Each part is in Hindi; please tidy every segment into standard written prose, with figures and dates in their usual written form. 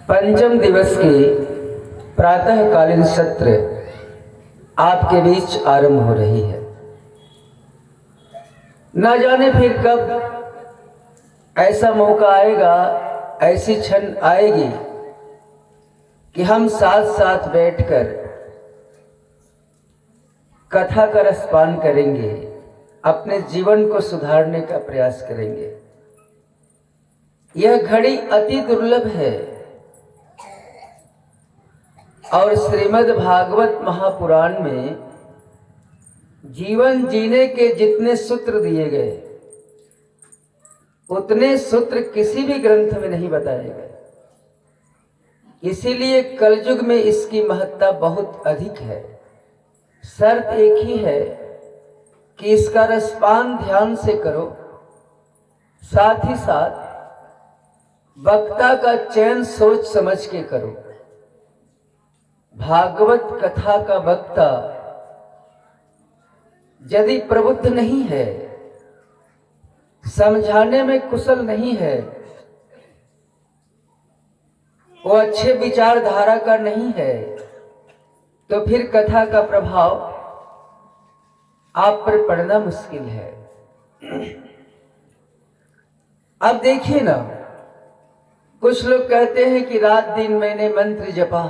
पंचम दिवस की प्रातःकालीन सत्र आपके बीच आरंभ हो रही है। न जाने फिर कब ऐसा मौका आएगा, ऐसी क्षण आएगी कि हम साथ साथ बैठकर कथा का रसपान करेंगे, अपने जीवन को सुधारने का प्रयास करेंगे। यह घड़ी अति दुर्लभ है और श्रीमद् भागवत महापुराण में जीवन जीने के जितने सूत्र दिए गए, उतने सूत्र किसी भी ग्रंथ में नहीं बताए गए। इसीलिए कलयुग में इसकी महत्ता बहुत अधिक है। शर्त एक ही है कि इसका रसपान ध्यान से करो, साथ ही साथ वक्ता का चयन सोच समझ के करो। भागवत कथा का वक्ता यदि प्रबुद्ध नहीं है, समझाने में कुशल नहीं है, वो अच्छे विचारधारा का नहीं है, तो फिर कथा का प्रभाव आप पर पड़ना मुश्किल है। अब देखिए ना, कुछ लोग कहते हैं कि रात दिन मैंने मंत्र जपा,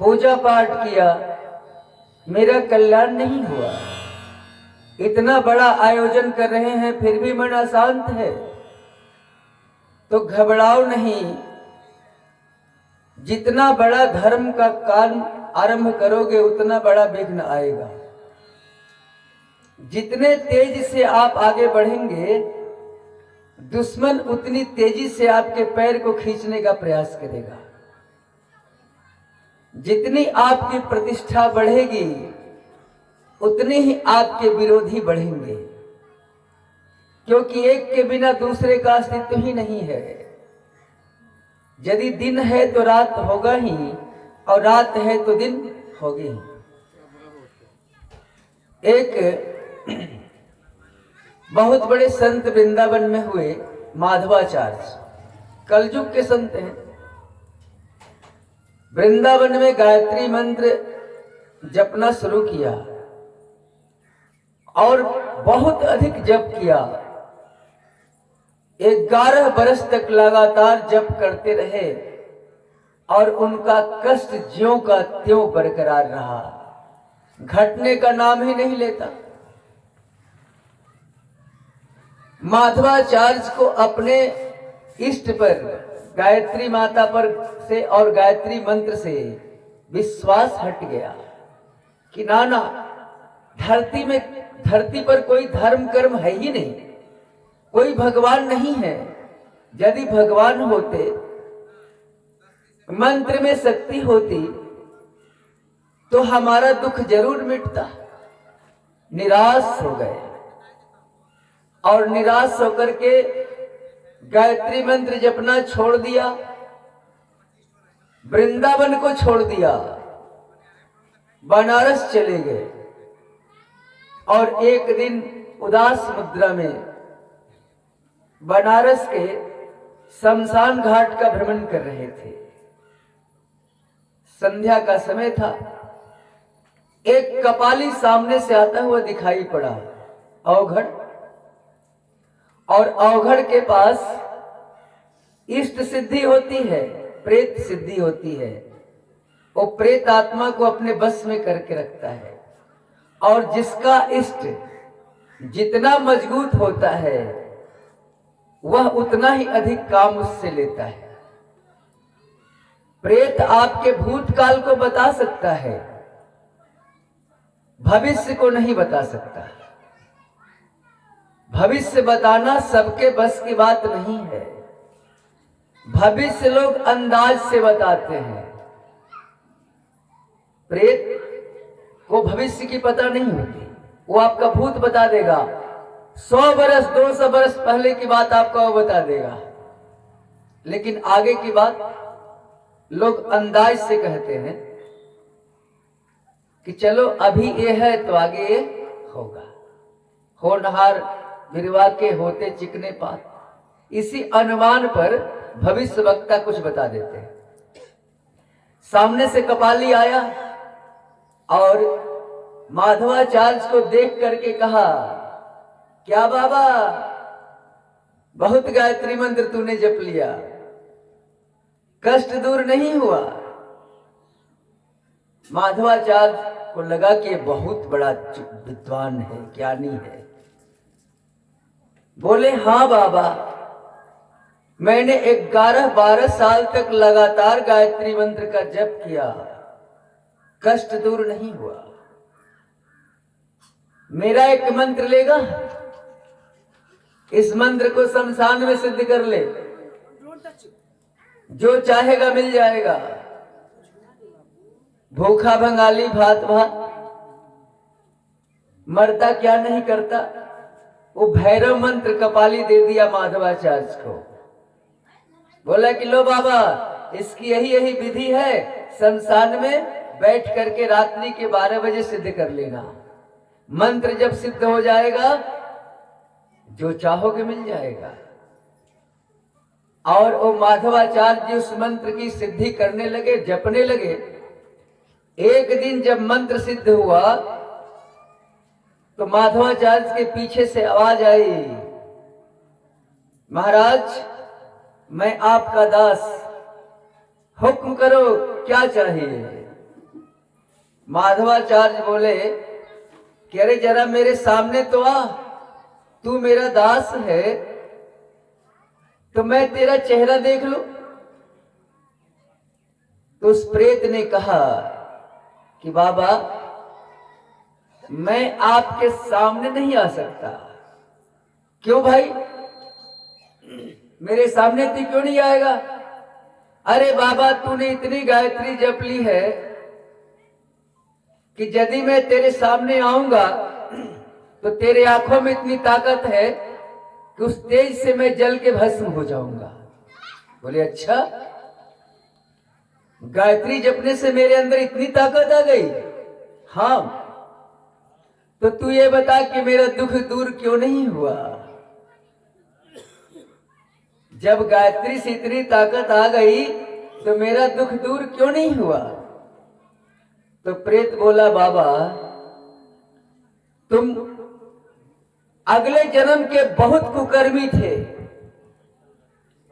पूजा पाठ किया, मेरा कल्याण नहीं हुआ। इतना बड़ा आयोजन कर रहे हैं फिर भी मन अशांत है, तो घबराओ नहीं। जितना बड़ा धर्म का काम आरंभ करोगे उतना बड़ा विघ्न आएगा। जितने तेज से आप आगे बढ़ेंगे, दुश्मन उतनी तेजी से आपके पैर को खींचने का प्रयास करेगा। जितनी आपकी प्रतिष्ठा बढ़ेगी, उतने ही आपके विरोधी बढ़ेंगे, क्योंकि एक के बिना दूसरे का अस्तित्व ही नहीं है। यदि दिन है तो रात होगा ही, और रात है तो दिन होगी ही। एक बहुत बड़े संत वृंदावन में हुए, माधवाचार्य, कलयुग के संत हैं। वृंदावन में गायत्री मंत्र जपना शुरू किया और बहुत अधिक जप किया। 11 बरस तक लगातार जप करते रहे और उनका कष्ट ज्यों का त्यों बरकरार रहा, घटने का नाम ही नहीं लेता। माधवाचार्य को अपने इष्ट पर, गायत्री माता पर से और गायत्री मंत्र से विश्वास हट गया कि नाना, धरती पर कोई धर्म कर्म है ही नहीं, कोई भगवान नहीं है। यदि भगवान होते, मंत्र में शक्ति होती, तो हमारा दुख जरूर मिटता। निराश हो गए और निराश होकर के गायत्री मंत्र जपना छोड़ दिया, वृंदावन को छोड़ दिया, बनारस चले गए और एक दिन उदास मुद्रा में बनारस के शमशान घाट का भ्रमण कर रहे थे। संध्या का समय था। एक कपाली सामने से आता हुआ दिखाई पड़ा, अवघड़, और अवघड़ के पास इष्ट सिद्धि होती है, प्रेत सिद्धि होती है। वो प्रेत आत्मा को अपने बस में करके रखता है, और जिसका इष्ट जितना मजबूत होता है, वह उतना ही अधिक काम उससे लेता है। प्रेत आपके भूतकाल को बता सकता है, भविष्य को नहीं बता सकता। भविष्य बताना सबके बस की बात नहीं है। भविष्य लोग अंदाज से बताते हैं, प्रेत को भविष्य की पता नहीं होती। वो आपका भूत बता देगा, 100 बरस 200 बरस पहले की बात आपको वो बता देगा, लेकिन आगे की बात लोग अंदाज से कहते हैं कि चलो अभी ये है तो आगे ये होगा। होनहार बिरवा के होते चिकने पात, इसी अनुमान पर भविष्य वक्ता कुछ बता देते हैं। सामने से कपाली आया और माधवाचार्य को देख करके कहा, क्या बाबा, बहुत गायत्री मंत्र तूने जप लिया, कष्ट दूर नहीं हुआ? माधवाचार्य को लगा कि बहुत बड़ा विद्वान है, ज्ञानी है। बोले, हाँ बाबा, मैंने 11-12 साल तक लगातार गायत्री मंत्र का जप किया, कष्ट दूर नहीं हुआ। मेरा एक मंत्र लेगा, इस मंत्र को शमशान में सिद्ध कर ले, जो चाहेगा मिल जाएगा। भूखा बंगाली भात भात, मरता क्या नहीं करता। वो भैरव मंत्र कपाली दे दिया माधवाचार्य को। बोला कि लो बाबा, इसकी यही विधि है, शमशान में बैठ करके रात्रि के 12 बजे सिद्ध कर लेना। मंत्र जब सिद्ध हो जाएगा, जो चाहोगे मिल जाएगा। और वो माधवाचार्य जी उस मंत्र की सिद्धि करने लगे, जपने लगे। एक दिन जब मंत्र सिद्ध हुआ तो माधवाचार्य के पीछे से आवाज आई, महाराज, मैं आपका दास, हुक्म करो, क्या चाहिए? माधवाचार्य बोले कि अरे जरा मेरे सामने तो आ, तू मेरा दास है तो मैं तेरा चेहरा देख लूं। तो उस प्रेत ने कहा कि बाबा, मैं आपके सामने नहीं आ सकता। क्यों भाई, मेरे सामने तू क्यों नहीं आएगा? अरे बाबा, तूने इतनी गायत्री जप ली है कि यदि मैं तेरे सामने आऊंगा तो तेरे आंखों में इतनी ताकत है कि उस तेज से मैं जल के भस्म हो जाऊंगा। बोले, अच्छा, गायत्री जपने से मेरे अंदर इतनी ताकत आ गई? हाँ, तो तू ये बता कि मेरा दुख दूर क्यों नहीं हुआ? जब गायत्री से इतनी ताकत आ गई तो मेरा दुख दूर क्यों नहीं हुआ? तो प्रेत बोला, बाबा, तुम अगले जन्म के बहुत कुकर्मी थे,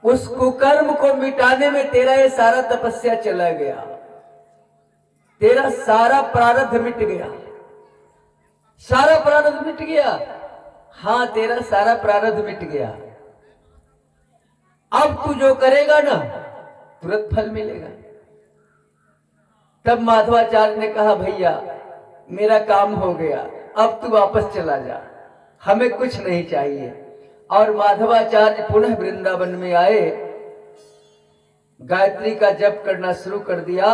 उस कुकर्म को मिटाने में तेरा ये सारा तपस्या चला गया, तेरा सारा प्रारब्ध मिट गया। सारा प्रारब्ध मिट गया? हाँ, तेरा सारा प्रारब्ध मिट गया। अब तू जो करेगा ना, तुरंत फल मिलेगा। तब माधवाचार्य ने कहा, भैया, मेरा काम हो गया, अब तू वापस चला जा, हमें कुछ नहीं चाहिए। और माधवाचार्य पुनः वृंदावन में आए, गायत्री का जप करना शुरू कर दिया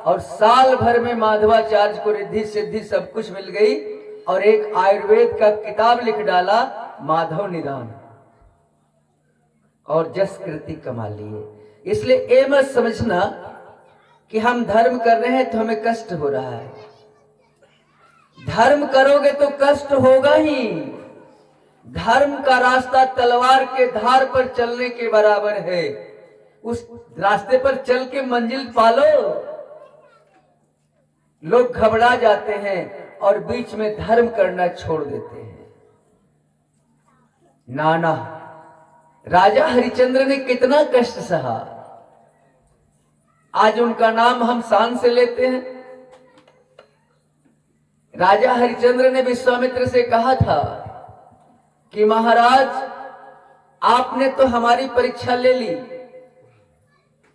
और साल भर में माधवाचार्य को रिद्धि सिद्धि सब कुछ मिल गई और एक आयुर्वेद का किताब लिख डाला, माधव निदान, और जस कृति कमा लिए। इसलिए ये मत समझना कि हम धर्म कर रहे हैं तो हमें कष्ट हो रहा है। धर्म करोगे तो कष्ट होगा ही। धर्म का रास्ता तलवार के धार पर चलने के बराबर है। उस रास्ते पर चल के मंजिल पालो। लोग घबरा जाते हैं और बीच में धर्म करना छोड़ देते हैं। नाना, राजा हरिश्चंद्र ने कितना कष्ट सहा, आज उनका नाम हम शान से लेते हैं। राजा हरिश्चंद्र ने विश्वामित्र से कहा था कि महाराज, आपने तो हमारी परीक्षा ले ली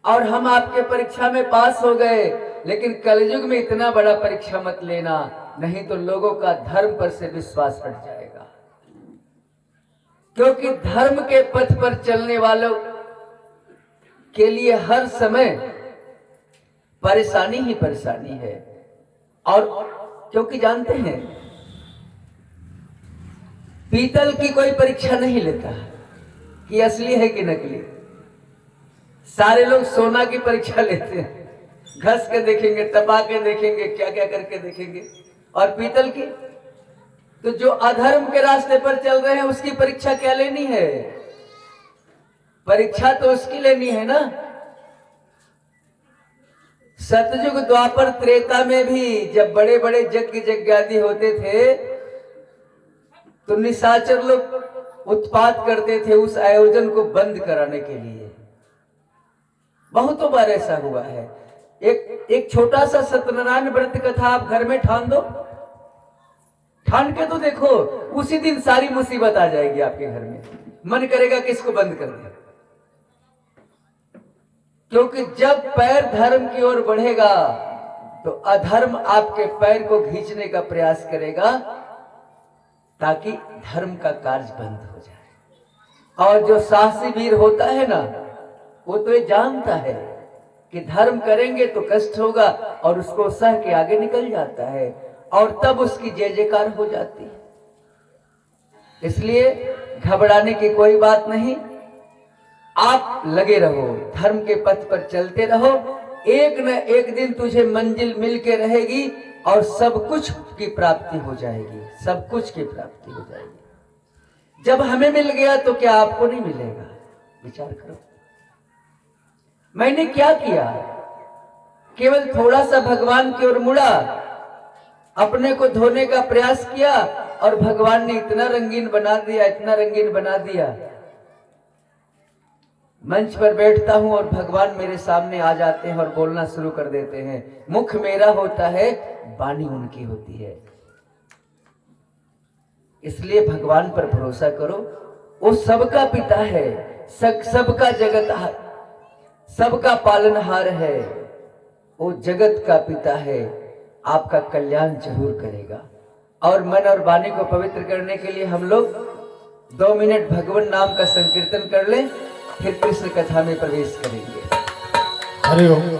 और हम आपके परीक्षा में पास हो गए, लेकिन कलयुग में इतना बड़ा परीक्षा मत लेना, नहीं तो लोगों का धर्म पर से विश्वास हट जाएगा। क्योंकि धर्म के पथ पर चलने वालों के लिए हर समय परेशानी ही परेशानी है। और क्योंकि जानते हैं, पीतल की कोई परीक्षा नहीं लेता कि असली है कि नकली। सारे लोग सोना की परीक्षा लेते हैं, घस के देखेंगे, तपा के देखेंगे, क्या क्या करके देखेंगे। और पीतल की तो जो अधर्म के रास्ते पर चल रहे हैं उसकी परीक्षा क्या लेनी है? परीक्षा तो उसकी लेनी है ना। सतयुग द्वापर त्रेता में भी जब बड़े बड़े यज्ञ यज्ञादि होते थे तो निशाचर लोग उत्पात करते थे उस आयोजन को बंद कराने के लिए। बहुतों बार ऐसा हुआ है। एक छोटा सा सत्यनारायण व्रत कथा आप घर में ठान दो, ठान के तो देखो, उसी दिन सारी मुसीबत आ जाएगी आपके घर में। मन करेगा कि इसको बंद कर दे, क्योंकि जब पैर धर्म की ओर बढ़ेगा तो अधर्म आपके पैर को खींचने का प्रयास करेगा ताकि धर्म का कार्य बंद हो जाए। और जो साहसी वीर होता है ना, वो तो ये जानता है कि धर्म करेंगे तो कष्ट होगा और उसको सह के आगे निकल जाता है और तब उसकी जय जयकार हो जाती है। इसलिए घबराने की कोई बात नहीं, आप लगे रहो, धर्म के पथ पर चलते रहो। एक न एक दिन तुझे मंजिल मिल के रहेगी और सब कुछ की प्राप्ति हो जाएगी, सब कुछ की प्राप्ति हो जाएगी। जब हमें मिल गया तो क्या आपको नहीं मिलेगा? विचार करो, मैंने क्या किया? केवल थोड़ा सा भगवान की ओर मुड़ा, अपने को धोने का प्रयास किया और भगवान ने इतना रंगीन बना दिया, इतना रंगीन बना दिया। मंच पर बैठता हूं और भगवान मेरे सामने आ जाते हैं और बोलना शुरू कर देते हैं। मुख मेरा होता है, वाणी उनकी होती है। इसलिए भगवान पर भरोसा करो, वो सबका पिता है, सबका जगत, सबका पालनहार है, वो जगत का पिता है, आपका कल्याण जरूर करेगा। और मन और वाणी को पवित्र करने के लिए हम लोग 2 मिनट भगवान नाम का संकीर्तन कर लें, फिर कृष्ण कथा में प्रवेश करेंगे। हरि ओम।